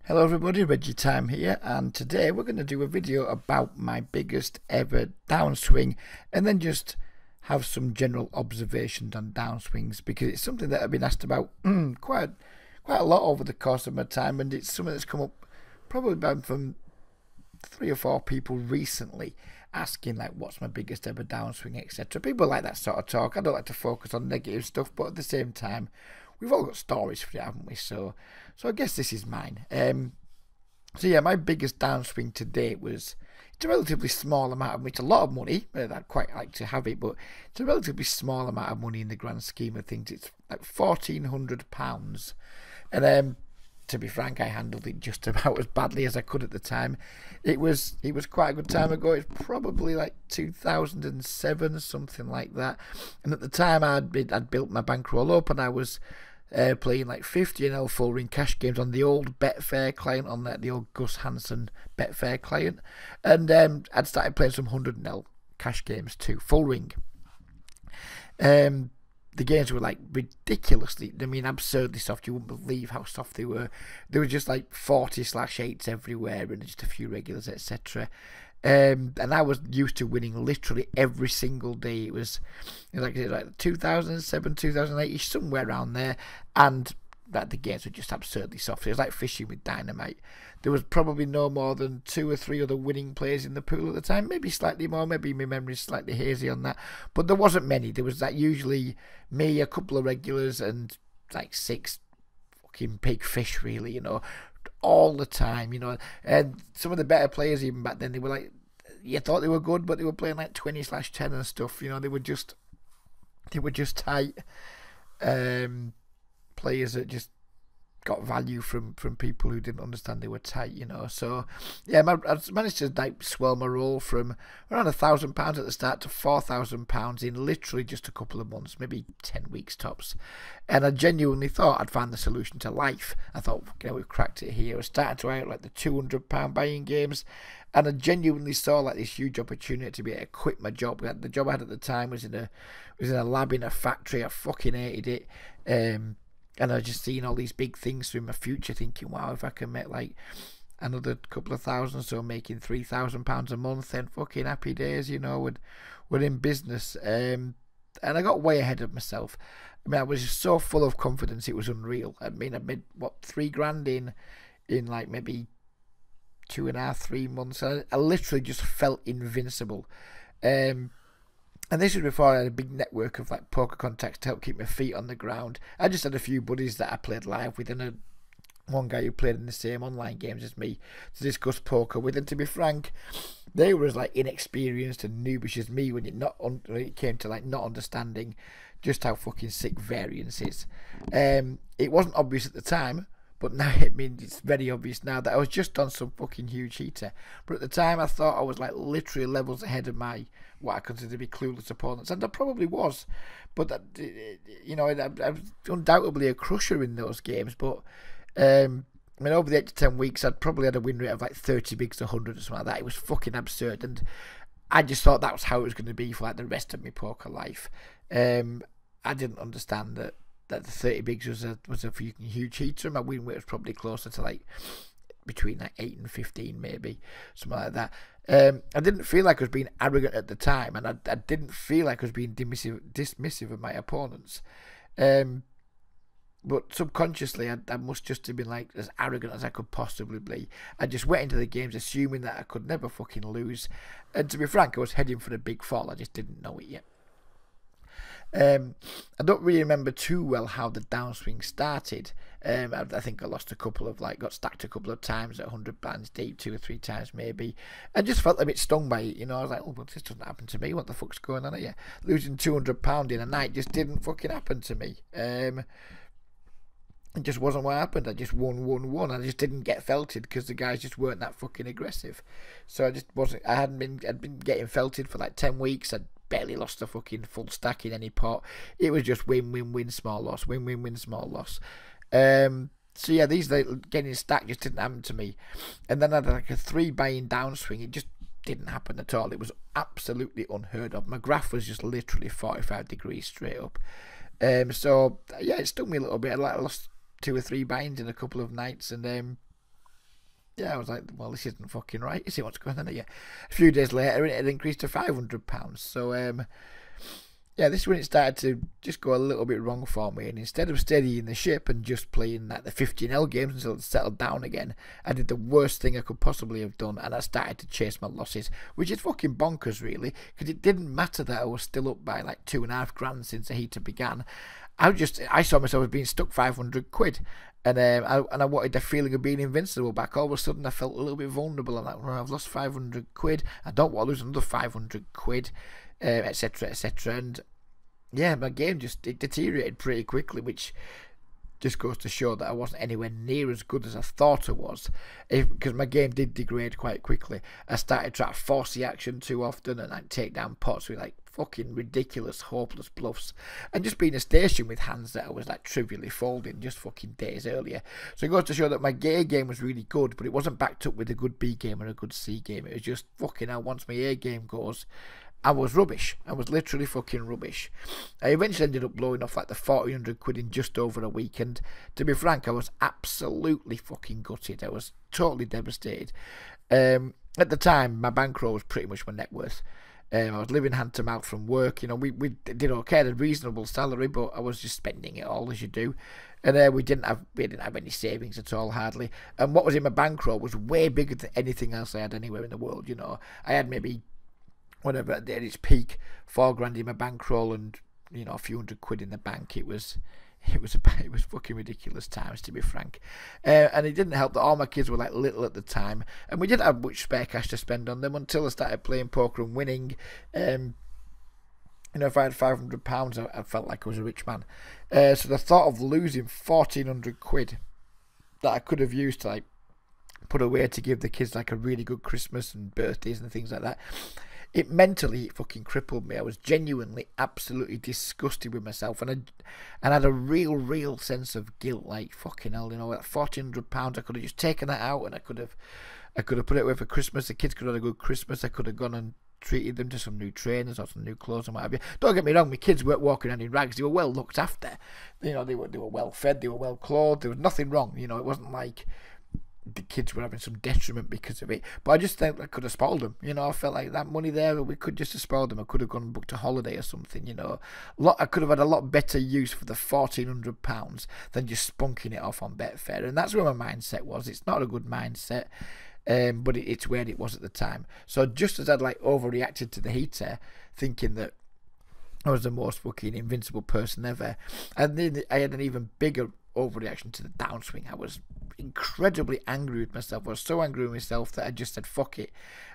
Hello everybody, Reggie Time here, and today we're going to do a video about my biggest ever downswing and then just have some general observations on downswings because it's something that I've been asked about quite a lot over the course of my time, and it's something that's come up probably about from 3 or 4 people recently asking like what's my biggest ever downswing, etc. People like that sort of talk. I don't like to focus on negative stuff, but at the same time we've all got stories for it, haven't we? So I guess this is mine. So yeah, my biggest downswing to date was, it's a relatively small amount of money. It's a lot of money. I'd quite like to have it, but it's a relatively small amount of money in the grand scheme of things. It's like £1,400, and to be frank, I handled it just about as badly as I could at the time. It was quite a good time ago. It's probably like 2007, something like that. And at the time, I'd built my bankroll up, and I was playing like 50 full ring cash games on the old Betfair client, on the old Gus Hansen Betfair client, and I'd started playing some 100 cash games too, full ring. The games were like ridiculously, absurdly soft. You wouldn't believe how soft they were. There were just like 40/8s everywhere and just a few regulars, etc. And I was used to winning literally every single day. It was like 2007, 2008, somewhere around there. And that the games were just absurdly soft. It was like fishing with dynamite. There was probably no more than 2 or 3 other winning players in the pool at the time. Maybe slightly more. Maybe my memory's slightly hazy on that. But there wasn't many. There was usually me, a couple of regulars, and like 6 fucking big fish, really, all the time, And some of the better players even back then, they were like, you thought they were good, but they were playing like 20/10 and stuff. They were just tight players that just got value from people who didn't understand they were tight, So yeah, I managed to swell my roll from around £1,000 at the start to £4,000 in literally just a couple of months, maybe 10 weeks tops. And I genuinely thought I'd found the solution to life. I thought, we've cracked it here. I started to out like the £200 buying games, and I genuinely saw like this huge opportunity to be able to quit my job. The job I had at the time was in a lab in a factory. I fucking hated it. And I was just seeing all these big things through my future, thinking, wow, if I can make like another couple of thousand, so making £3,000 a month, then fucking happy days, we're in business. And I got way ahead of myself. I was just so full of confidence, it was unreal. I made £3,000 in like maybe 2.5, 3 months. I literally just felt invincible. And this was before I had a big network of like poker contacts to help keep my feet on the ground. I just had a few buddies that I played live with, and one guy who played in the same online games as me to discuss poker with. And to be frank, they were as like inexperienced and noobish as me when it came to like not understanding just how fucking sick variance is. It wasn't obvious at the time, but now it's very obvious now that I was just on some fucking huge heater. But at the time, I thought I was like literally levels ahead of what I consider to be clueless opponents, and I probably was. But I was undoubtedly a crusher in those games. But over the 8 to 10 weeks, I'd probably had a win rate of like 30 bigs to 100 or something like that. It was fucking absurd, and I just thought that was how it was going to be for like the rest of my poker life. I didn't understand that the 30 bigs was a fucking huge heater. My win rate was probably closer to like between like 8 and 15, maybe something like that. I didn't feel like I was being arrogant at the time, and I didn't feel like I was being dismissive of my opponents. But subconsciously, I must just have been like as arrogant as I could possibly be. I just went into the games assuming that I could never fucking lose. And to be frank, I was heading for a big fall. I just didn't know it yet. I don't really remember too well how the downswing started. I think I lost got stacked a couple of times at 100 bands deep, 2 or 3 times maybe. I just felt a bit stung by it, I was like, oh, well, this doesn't happen to me. What the fuck's going on here? Losing £200 in a night just didn't fucking happen to me. It just wasn't what happened. I just won. I just didn't get felted because the guys just weren't that fucking aggressive. So I just wasn't. I'd been getting felted for like 10 weeks. I'd barely lost a fucking full stack in any pot. It was just win, small loss, win, small loss. So yeah, these getting stacked just didn't happen to me. And then I had like a 3 buying downswing. It just didn't happen at all. It was absolutely unheard of. My graph was just literally 45 degrees straight up. So yeah, it stung me a little bit. I lost 2 or 3 binds in a couple of nights, and Yeah, I was like, well, this isn't fucking right. You see what's going on here? A few days later, it had increased to £500. So, yeah, this is when it started to just go a little bit wrong for me. And instead of steadying the ship and just playing like the 15L games until it settled down again, I did the worst thing I could possibly have done, and I started to chase my losses, which is fucking bonkers, really, because it didn't matter that I was still up by like £2.5 since the heater began. I saw myself as being stuck £500, and I wanted the feeling of being invincible back. All of a sudden, I felt a little bit vulnerable. I'm like, well, I've lost £500. I don't want to lose another £500, etc., etc. And yeah, my game it deteriorated pretty quickly, which just goes to show that I wasn't anywhere near as good as I thought I was, because my game did degrade quite quickly. I started trying to force the action too often, and I'd take down pots with like fucking ridiculous, hopeless bluffs, and just being a station with hands that I was like trivially folding just fucking days earlier. So it goes to show that my A game was really good, but it wasn't backed up with a good B game or a good C game. It was just fucking hell, once my A game goes, I was rubbish. I was literally fucking rubbish. I eventually ended up blowing off like the £1,400 in just over a week, and to be frank, I was absolutely fucking gutted. I was totally devastated. At the time, my bankroll was pretty much my net worth. I was living hand to mouth from work. You know, we did okay, had a reasonable salary, but I was just spending it all as you do. And we didn't have any savings at all, hardly. And what was in my bankroll was way bigger than anything else I had anywhere in the world. You know, I had maybe whatever at its peak, £4,000 in my bankroll, and you know, a few £100 in the bank. It was fucking ridiculous times, to be frank. And it didn't help that all my kids were like little at the time, and we didn't have much spare cash to spend on them until I started playing poker and winning. You know, if I had £500, I felt like I was a rich man. So the thought of losing £1,400 that I could have used to like put away to give the kids like a really good Christmas and birthdays and things like that, it mentally fucking crippled me. I was genuinely, absolutely disgusted with myself, and I had a real sense of guilt. Like fucking hell, you know, at £1,400, I could have just taken that out, and I could have put it away for Christmas. The kids could have had a good Christmas. I could have gone and treated them to some new trainers or some new clothes and what have you. Don't get me wrong, my kids weren't walking around in rags. They were well looked after. You know, they were well fed. They were well clothed. There was nothing wrong. You know, it wasn't like the kids were having some detriment because of it, but I just think I could have spoiled them. You know, I felt like that money there, we could just have spoiled them. I could have gone and booked a holiday or something. You know, I could have had a lot better use for the £1,400 than just spunking it off on Betfair, and that's where my mindset was. It's not a good mindset, but it's where it was at the time. So just as I'd like overreacted to the heater, thinking that I was the most fucking invincible person ever, and then I had an even bigger overreaction to the downswing. I was incredibly angry with myself. I was so angry with myself that I just said fuck it,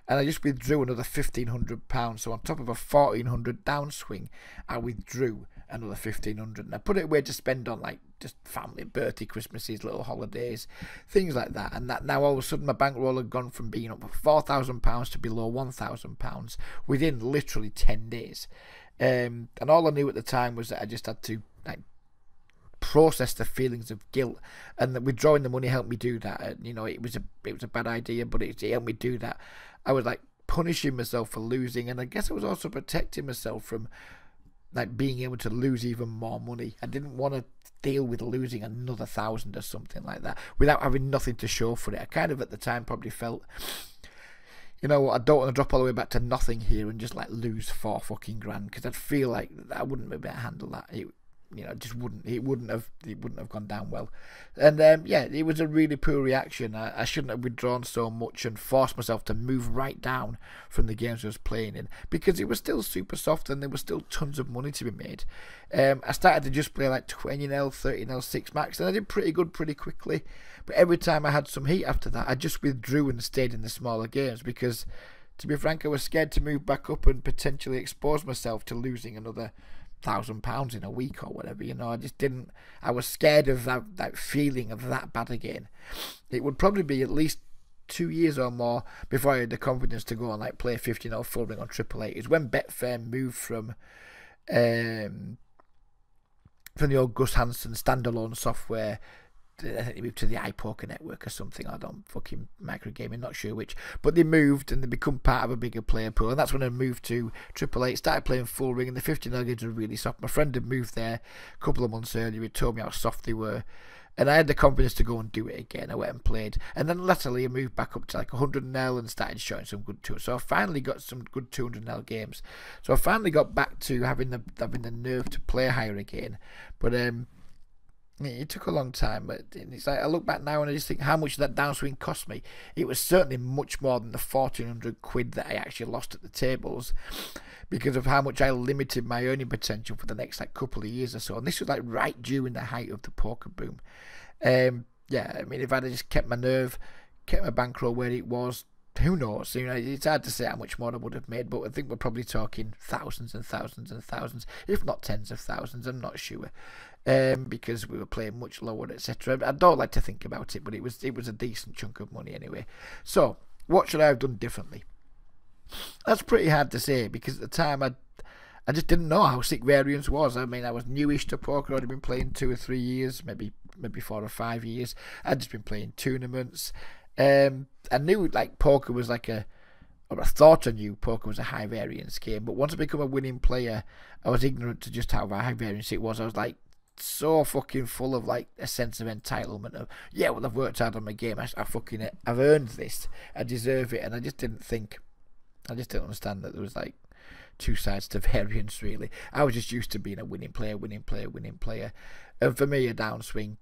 and I just withdrew another £1,500. So on top of a £1,400 downswing, I withdrew another £1,500, and I put it away to spend on like just family, birthday, Christmases, little holidays, things like that. And that now all of a sudden my bankroll had gone from being up £4,000 to below £1,000 within literally 10 days. And all I knew at the time was that I just had to like process the feelings of guilt, and that withdrawing the money helped me do that. And, you know, it was a bad idea, but it helped me do that. I was like punishing myself for losing, and I guess I was also protecting myself from like being able to lose even more money. I didn't want to deal with losing another 1,000 or something like that without having nothing to show for it. I kind of at the time probably felt, you know what, I don't want to drop all the way back to nothing here and just like lose £4,000, because I'd feel like I wouldn't be able to handle that. You know, just it wouldn't have gone down well. And yeah, it was a really poor reaction. I shouldn't have withdrawn so much and forced myself to move right down from the games I was playing in, because it was still super soft and there was still tons of money to be made. I started to just play like 20L, 30L, 6 max, and I did pretty good pretty quickly. But every time I had some heat after that, I just withdrew and stayed in the smaller games, because, to be frank, I was scared to move back up and potentially expose myself to losing another £1,000 in a week or whatever. You know, I was scared of that feeling of that bad again. It would probably be at least 2 years or more before I had the confidence to go and like play 15 full ring on Triple Eight. It was when Betfair moved from the old Gus Hansen standalone software. I think they moved to the iPoker network or something. I don't fucking microgaming, not sure which. But they moved and they become part of a bigger player pool. And that's when I moved to Triple Eight, started playing full ring, and the 15L games were really soft. My friend had moved there a couple of months earlier. He told me how soft they were. And I had the confidence to go and do it again. I went and played. And then latterly I moved back up to like 100L and started showing some good tours. So I finally got some good 200L games. So I finally got back to having the nerve to play higher again. But it took a long time. But it's like I look back now and I just think how much that downswing cost me. It was certainly much more than the 1,400 quid that I actually lost at the tables, because of how much I limited my earning potential for the next like couple of years or so. And this was like right during the height of the poker boom. Yeah, I mean, if I'd just kept my nerve, kept my bankroll where it was, who knows? You know, it's hard to say how much more I would have made, but I think we're probably talking thousands and thousands and thousands, if not tens of thousands. I'm not sure, because we were playing much lower, etc. I don't like to think about it, but it was a decent chunk of money anyway. So, what should I have done differently? That's pretty hard to say, because at the time I just didn't know how sick variance was. I mean, I was newish to poker. I'd been playing 2 or 3 years, maybe 4 or 5 years. I'd just been playing tournaments. I knew like poker was like or I thought I knew poker was a high variance game. But once I became a winning player, I was ignorant to just how high variance it was. I was like so fucking full of like a sense of entitlement of, yeah, well, I've worked hard on my game. I've earned this. I deserve it. And I just didn't understand that there was like two sides to variance, really. I was just used to being a winning player. And for me, a downswing,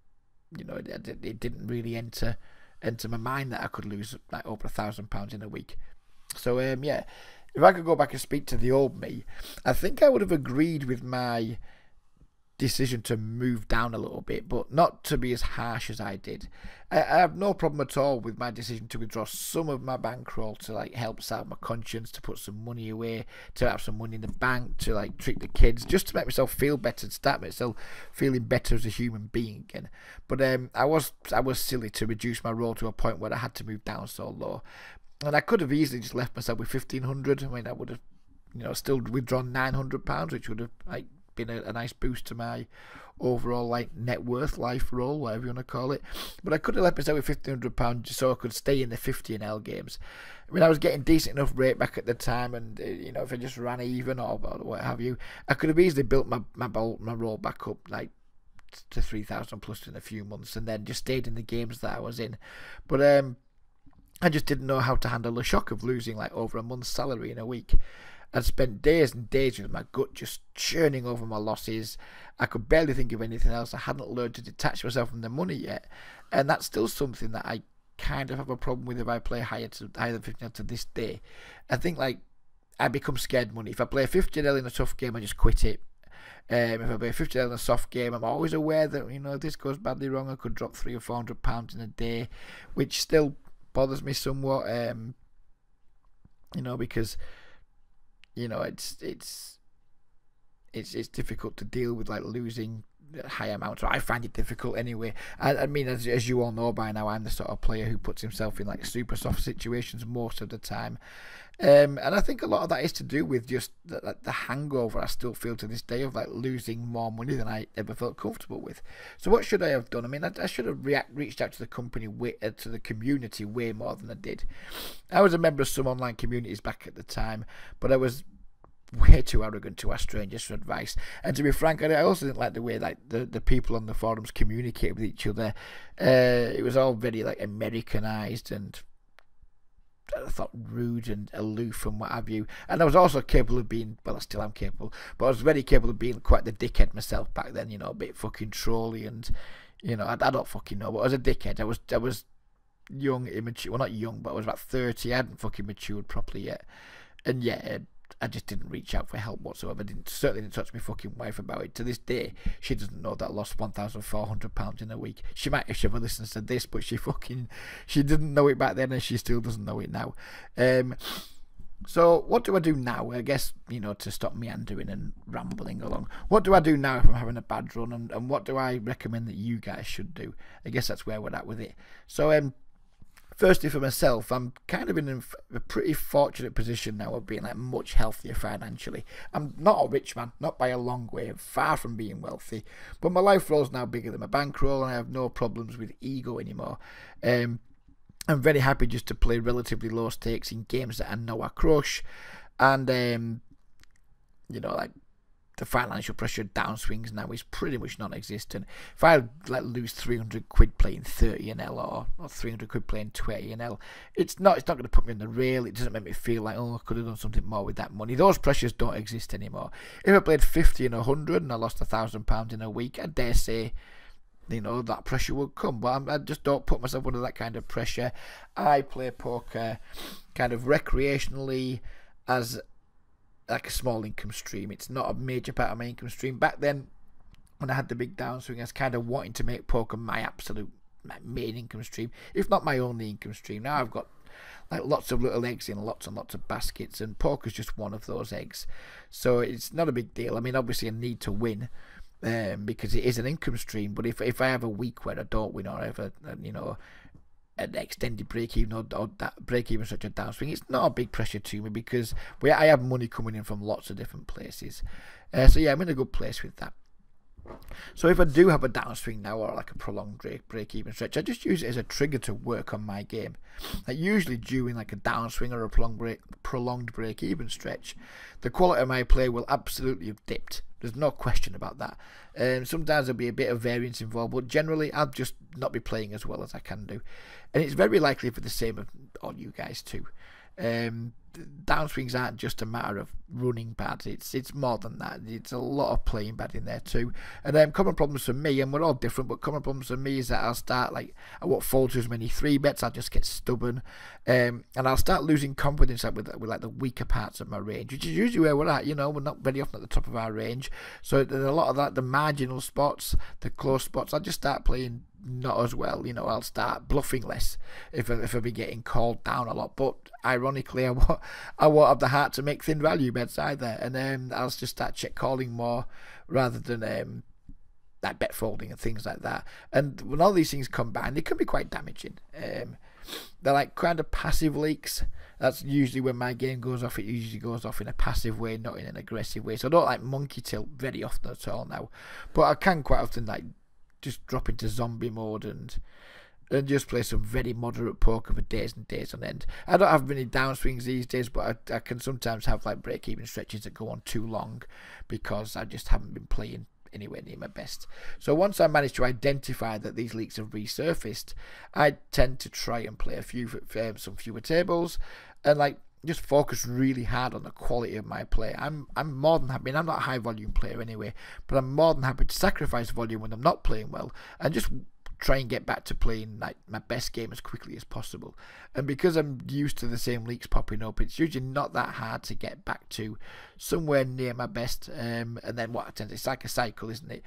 you know, it didn't really enter my mind that I could lose like over £1,000 in a week. So yeah, if I could go back and speak to the old me, I think I would have agreed with my decision to move down a little bit, but not to be as harsh as I did. I have no problem at all with my decision to withdraw some of my bankroll to like help salve my conscience, to put some money away, to have some money in the bank, to like treat the kids, just to make myself feel better, to start myself feeling better as a human being again. But I was silly to reduce my roll to a point where I had to move down so low, and I could have easily just left myself with 1,500. I mean, I would have, you know, still withdrawn £900, which would have like been a nice boost to my overall like net worth, life roll, whatever you want to call it. But I could have left myself with £1,500 just so I could stay in the 50L games. I mean, I was getting decent enough rate back at the time, and you know, if I just ran even or what have you, I could have easily built my roll back up like to 3,000 plus in a few months, and then just stayed in the games that I was in. But I just didn't know how to handle the shock of losing like over a month's salary in a week. I'd spent days and days with my gut just churning over my losses. I could barely think of anything else. I hadn't learned to detach myself from the money yet. And that's still something that I kind of have a problem with if I play higher than 50 to this day. I think like I become scared money. If I play 50L in a tough game, I just quit it. If I play 50L in a soft game, I'm always aware that, you know, if this goes badly wrong, I could drop £300 or £400 in a day, which still bothers me somewhat. You know, because, you know, it's difficult to deal with like losing high amounts. I find it difficult anyway. I mean, as you all know by now, I'm the sort of player who puts himself in like super soft situations most of the time. And I think a lot of that is to do with just the hangover I still feel to this day of like losing more money than I ever felt comfortable with. So what should I have done? I mean, I should have reached out to the to the community way more than I did. I was a member of some online communities back at the time, but I was way too arrogant to ask strangers for advice. And to be frank, I also didn't like the way like the people on the forums communicated with each other. It was all very like Americanized and I thought rude and aloof and what have you. And I was also capable of being, well, I still am capable, but I was very capable of being quite the dickhead myself back then, you know, a bit fucking trolly and, you know, I don't fucking know, but I was a dickhead. I was young, immature, well, not young, but I was about 30. I hadn't fucking matured properly yet. And yeah, I just didn't reach out for help whatsoever. Certainly didn't talk to my fucking wife about it. To this day, she doesn't know that I lost £1,400 in a week. She might if she ever listens to this, but she didn't know it back then, and she still doesn't know it now. So what do I do now? I guess, you know, to stop meandering and rambling along. What do I do now if I'm having a bad run, and what do I recommend that you guys should do? I guess that's where we're at with it. So firstly, for myself, I'm kind of in a pretty fortunate position now of being like much healthier financially. I'm not a rich man, not by a long way, I'm far from being wealthy, but my life roll's now bigger than my bankroll, and I have no problems with ego anymore. I'm very happy just to play relatively low stakes in games that I know I crush, and you know, like the financial pressure of downswings now is pretty much non-existent. If I like lose 300 quid playing 30NL or 300 quid playing 20NL, it's not going to put me in the rail. It doesn't make me feel like, oh, I could have done something more with that money. Those pressures don't exist anymore. If I played 50 and 100 and I lost £1,000 in a week, I dare say, you know, that pressure would come. But I just don't put myself under that kind of pressure. I play poker kind of recreationally as like a small income stream. It's not a major part of my income stream. Back then, when I had the big downswing, I was kind of wanting to make poker my absolute main income stream, if not my only income stream. Now I've got like lots of little eggs in lots and lots of baskets, and poker's just one of those eggs. So it's not a big deal. I mean, obviously I need to win because it is an income stream. But if I have a week where I don't win, or I have an extended break-even or that break-even such a downswing, it's not a big pressure to me because I have money coming in from lots of different places. So yeah, I'm in a good place with that. So if I do have a downswing now, or like a prolonged break-even stretch, I just use it as a trigger to work on my game. Like usually during like a downswing or a prolonged break-even stretch, the quality of my play will absolutely have dipped. There's no question about that. Sometimes there'll be a bit of variance involved, but generally I'll just not be playing as well as I can do. And it's very likely for the same on you guys too. Downswings aren't just a matter of running bad, it's more than that. It's a lot of playing bad in there too. And common problems for me, and we're all different, but common problems for me is that I'll start like, I won't fold to as many 3-bets, I'll just get stubborn, and I'll start losing confidence with like the weaker parts of my range, which is usually where we're at. You know, we're not very often at the top of our range, so there's a lot of that, the marginal spots, the close spots, I'll just start playing not as well. You know, I'll start bluffing less if I be getting called down a lot. But ironically, I won't have the heart to make thin value bets either, and I'll just start check calling more rather than like bet folding and things like that. And when all these things combine, they can be quite damaging. They're like kind of passive leaks. That's usually when my game goes off. It usually goes off in a passive way, not in an aggressive way. So I don't like monkey tilt very often at all now, but I can quite often like just drop into zombie mode and just play some very moderate poker for days and days on end. I don't have many downswings these days, but I can sometimes have like break-even stretches that go on too long because I just haven't been playing anywhere near my best. So once I manage to identify that these leaks have resurfaced, I tend to try and play some fewer tables and like just focus really hard on the quality of my play. I'm more than happy. I'm not a high volume player anyway, but I'm more than happy to sacrifice volume when I'm not playing well and just try and get back to playing like my best game as quickly as possible. And because I'm used to the same leaks popping up, it's usually not that hard to get back to somewhere near my best. And then it's like a cycle, isn't it?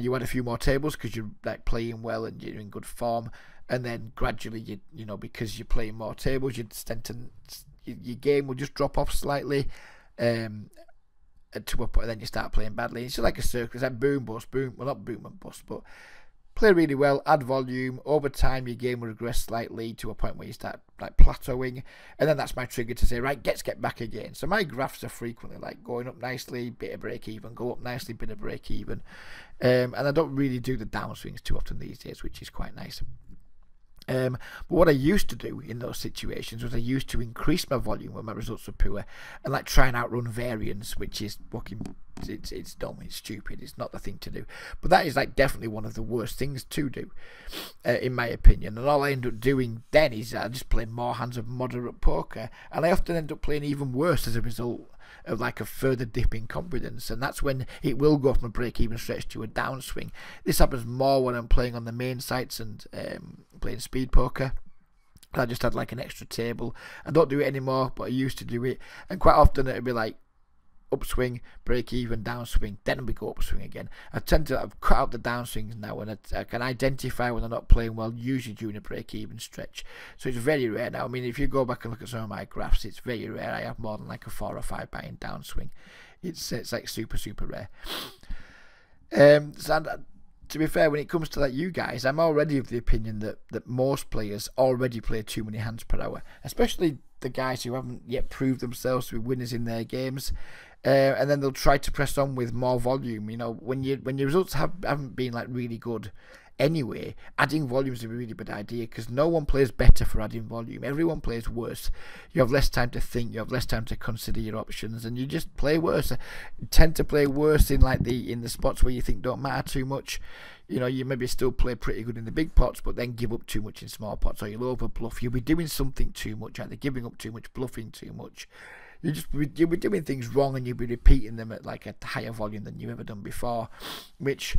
You add a few more tables because you're like playing well and you're in good form, and then gradually you know because you're playing more tables, your game will just drop off slightly to a point, and then you start playing badly. It's just like a circle. It's like boom bust, boom. Well, not boom and bust, but play really well, add volume. Over time, your game will regress slightly to a point where you start like plateauing, and then that's my trigger to say, right, get back again. So my graphs are frequently like going up nicely, bit of break even, go up nicely, bit of break even, and I don't really do the downswings too often these days, which is quite nice. But what I used to do in those situations was I used to increase my volume when my results were poor and like try and outrun variance, which is fucking, it's dumb, it's stupid, it's not the thing to do. But that is like definitely one of the worst things to do, in my opinion. And all I end up doing then is I just play more hands of moderate poker, and I often end up playing even worse as a result of like a further dip in confidence, and that's when it will go from a break-even stretch to a downswing. This happens more when I'm playing on the main sites and playing speed poker. I just had like an extra table. I don't do it anymore, but I used to do it, and quite often it'd be like upswing, break even, downswing, then we go upswing again. I tend to cut out the downswings now, and I can identify when I'm not playing well, usually during a break even stretch. So it's very rare now. I mean, if you go back and look at some of my graphs, it's very rare I have more than like a 4 or 5 buy-in downswing. It's like super rare. To be fair, when it comes to like you guys, I'm already of the opinion that most players already play too many hands per hour, especially the guys who haven't yet proved themselves to be winners in their games. And then they'll try to press on with more volume. You know, when your results haven't been like really good anyway, adding volume is a really bad idea because no one plays better for adding volume. Everyone plays worse. You have less time to think, you have less time to consider your options, and you just play worse. You tend to play worse in the spots where you think don't matter too much. You maybe still play pretty good in the big pots, but then give up too much in small pots, or you'll over bluff. You'll be doing something too much, either giving up too much, bluffing too much. You'll be doing things wrong, and you'll be repeating them at like a higher volume than you've ever done before, which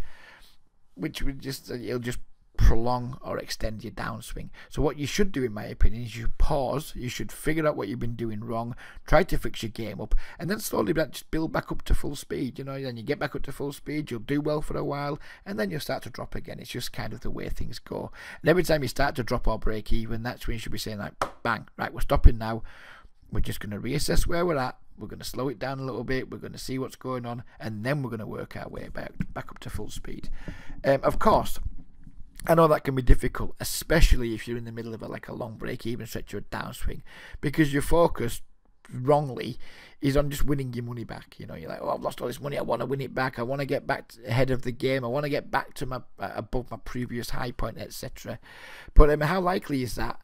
would it'll just prolong or extend your downswing. So what you should do, in my opinion, is you pause. You should figure out what you've been doing wrong, try to fix your game up, and then slowly just build back up to full speed. Then you get back up to full speed, you'll do well for a while, and then you'll start to drop again. It's just kind of the way things go. And every time you start to drop or break even, that's when you should be saying, like, bang, right, we're stopping now. We're just going to reassess where we're at. We're going to slow it down a little bit. We're going to see what's going on, and then we're going to work our way back up to full speed. Of course, I know that can be difficult, especially if you're in the middle of a long break-even stretch or a downswing, because your focus, wrongly, is on just winning your money back. You're like, oh, I've lost all this money. I want to win it back. I want to get back ahead of the game. I want to get back to above my previous high point, etc. But how likely is that?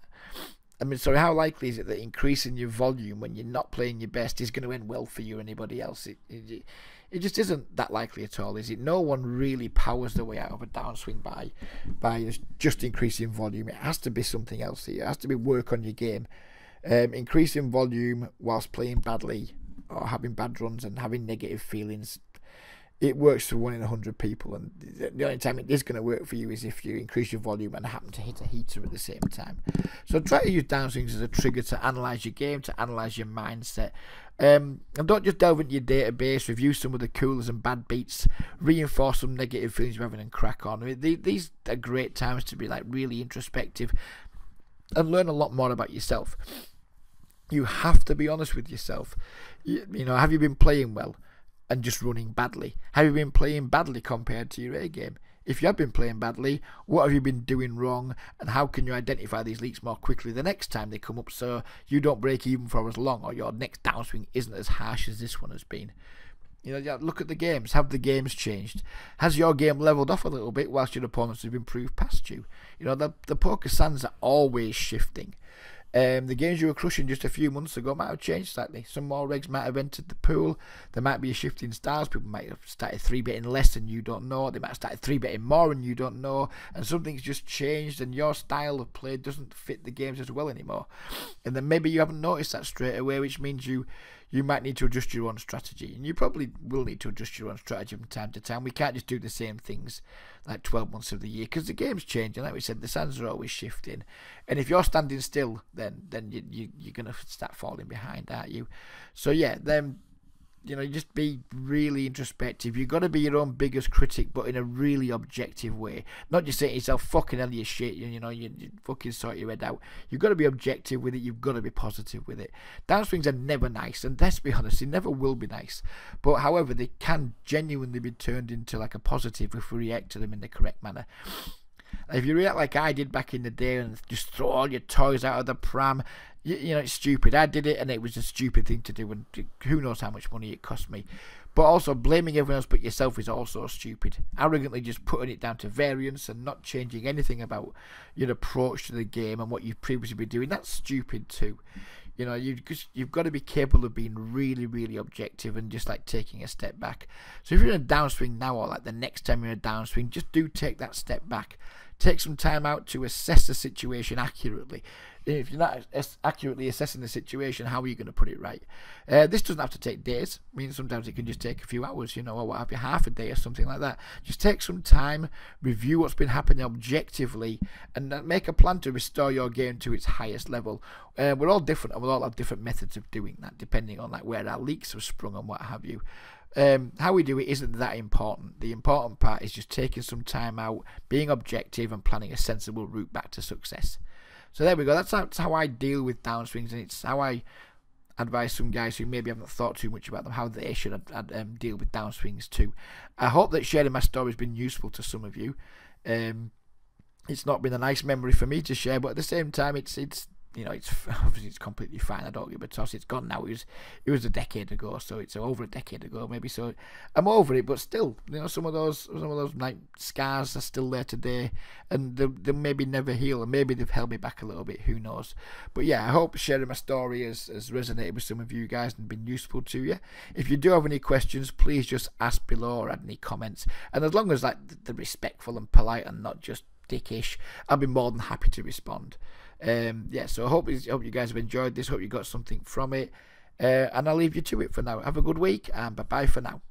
How likely is it that increasing your volume when you're not playing your best is going to end well for you or anybody else? It just isn't that likely at all, is it? No one really powers their way out of a downswing by just increasing volume. It has to be something else here. It has to be work on your game. Increasing volume whilst playing badly or having bad runs and having negative feelings, it works for 1 in 100 people, and the only time it is going to work for you is if you increase your volume and happen to hit a heater at the same time. So try to use downswings as a trigger to analyse your game, to analyse your mindset. And don't just delve into your database, review some of the coolers and bad beats, reinforce some negative feelings you're having, and crack on. These are great times to be really introspective and learn a lot more about yourself. You have to be honest with yourself. Have you been playing well and just running badly? Have you been playing badly compared to your A game? If you have been playing badly, what have you been doing wrong, and how can you identify these leaks more quickly the next time they come up so you don't break even for as long, or your next downswing isn't as harsh as this one has been? Look at the games. Have the games changed? Has your game leveled off a little bit whilst your opponents have improved past you? The poker sands are always shifting. The games you were crushing just a few months ago might have changed slightly. Some more regs might have entered the pool. There might be a shift in styles. People might have started 3-betting less and you don't know. They might have started 3-betting more and you don't know. And something's just changed and your style of play doesn't fit the games as well anymore. And then maybe you haven't noticed that straight away, which means you might need to adjust your own strategy. And you probably will need to adjust your own strategy from time to time. We can't just do the same things like 12 months of the year because the game's changing. Like we said, the sands are always shifting. And if you're standing still, then you're going to start falling behind, aren't you? So yeah, then just be really introspective. You've got to be your own biggest critic, but in a really objective way. Not just saying to yourself, fucking hell, you shit, you fucking sort your head out. You've got to be objective with it. You've got to be positive with it. Downswings are never nice, and let's be honest, they never will be nice. But however, they can genuinely be turned into a positive if we react to them in the correct manner. If you react like I did back in the day and just throw all your toys out of the pram, it's stupid. I did it and it was a stupid thing to do, and who knows how much money it cost me. But also blaming everyone else but yourself is also stupid. Arrogantly just putting it down to variance and not changing anything about your approach to the game and what you've previously been doing, that's stupid too. You've got to be capable of being really, really objective and just taking a step back. So if you're in a downswing now, or the next time you're in a downswing, just do take that step back. Take some time out to assess the situation accurately. If you're not accurately assessing the situation, how are you going to put it right? This doesn't have to take days. Sometimes it can just take a few hours, or what have you, half a day or something like that. Just take some time, review what's been happening objectively, and make a plan to restore your game to its highest level. We're all different, and we'll all have different methods of doing that, depending on where our leaks have sprung and what have you. How we do it isn't that important. The important part is just taking some time out, being objective, and planning a sensible route back to success. So there we go. That's how I deal with downswings, and it's how I advise some guys who maybe haven't thought too much about them, how they should deal with downswings too. I hope that sharing my story has been useful to some of you. It's not been a nice memory for me to share, but at the same time, it's you know, it's obviously it's completely fine. I don't give a toss. It's gone now. It was a decade ago, so it's over a decade ago maybe. So I'm over it, but still, you know, some of those like scars are still there today, and they maybe never heal, and maybe they've held me back a little bit. Who knows? But yeah, I hope sharing my story has resonated with some of you guys and been useful to you. If you do have any questions, please just ask below or add any comments. And as long as like they're respectful and polite and not just dickish, I'll be more than happy to respond. Yeah, so I hope you guys have enjoyed this. Hope you got something from it. And I'll leave you to it for now. Have a good week, and bye-bye for now.